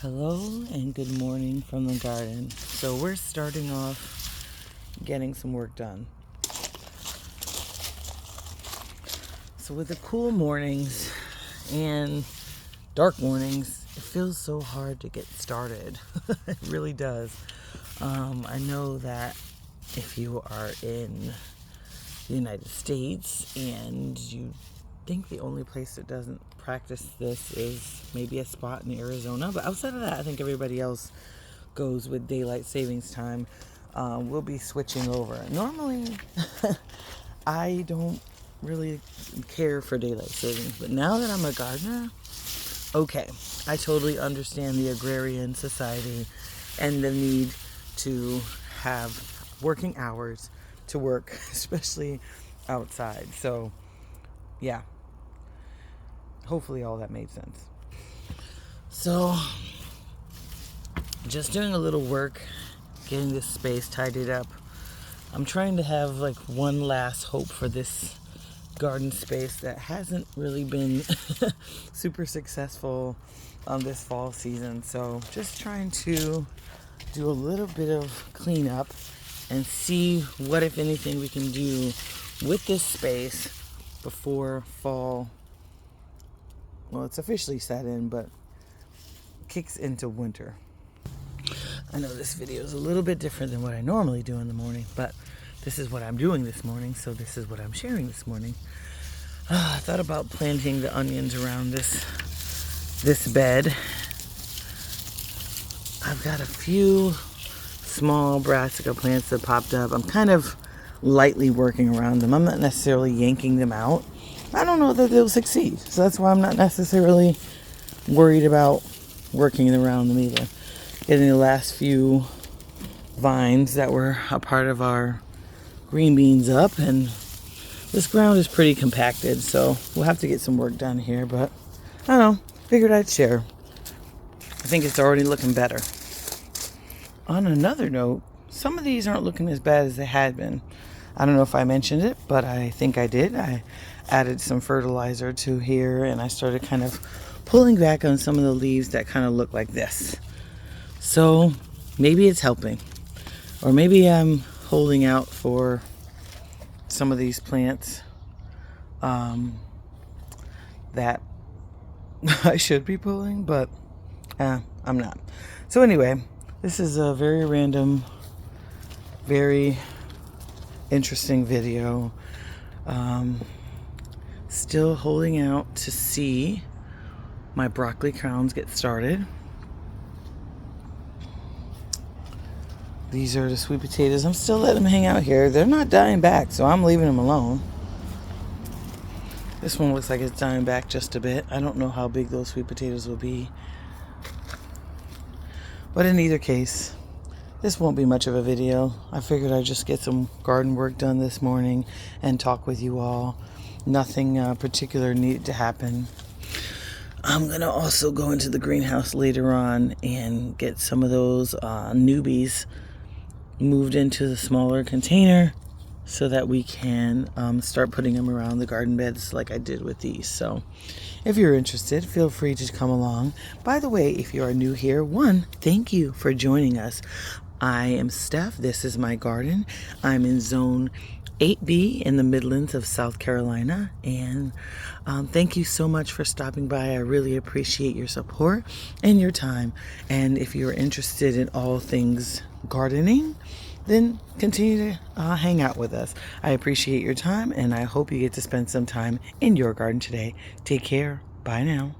Hello and good morning from the garden. So we're starting off getting some work done. So with the cool mornings and dark mornings, it feels so hard to get started. It really does. I know that if you are in the United States and you think the only place that doesn't practice this is maybe a spot in Arizona, but outside of that, I think everybody else goes with daylight savings time. We'll be switching over. Normally, I don't really care for daylight savings, but now that I'm a gardener, okay, I totally understand the agrarian society and the need to have working hours to work, especially outside. So, yeah, hopefully all that made sense. So, just doing a little work, getting this space tidied up. I'm trying to have like one last hope for this garden space that hasn't really been super successful this fall season. So just trying to do a little bit of cleanup and see what, if anything, we can do with this space before fall. Well, it's officially set in, but kicks into winter. I know this video is a little bit different than what I normally do in the morning, but this is what I'm doing this morning, so this is what I'm sharing this morning. I thought about planting the onions around this bed. I've got a few small brassica plants that popped up. I'm kind of lightly working around them. I'm not necessarily yanking them out. I don't know that they'll succeed, so that's why I'm not necessarily worried about working around them either. Getting the last few vines that were a part of our green beans up, and this ground is pretty compacted, so we'll have to get some work done here, but I don't know, figured I'd share. I think it's already looking better. On another note, some of these aren't looking as bad as they had been. I don't know if I mentioned it, but I think I did. I added some fertilizer to here, and I started kind of pulling back on some of the leaves that kind of look like this. So maybe it's helping, or maybe I'm holding out for some of these plants that I should be pulling, but I'm not. So anyway, this is a very random, very interesting video. Still holding out to see my broccoli crowns get started. These are the sweet potatoes. I'm still letting them hang out here. They're not dying back, so I'm leaving them alone. This one looks like it's dying back just a bit. I don't know how big those sweet potatoes will be. But in either case, this won't be much of a video. I figured I'd just get some garden work done this morning and talk with you all. Nothing particular needed to happen. I'm going to also go into the greenhouse later on and get some of those newbies moved into the smaller container so that we can start putting them around the garden beds like I did with these. So if you're interested, feel free to come along. By the way, if you are new here, thank you for joining us. I am Steph. This is my garden. I'm in zone 8B in the Midlands of South Carolina, and thank you so much for stopping by. I really appreciate your support and your time. And if you're interested in all things gardening, then continue to hang out with us. I appreciate your time, and I hope you get to spend some time in your garden today. Take care. Bye now.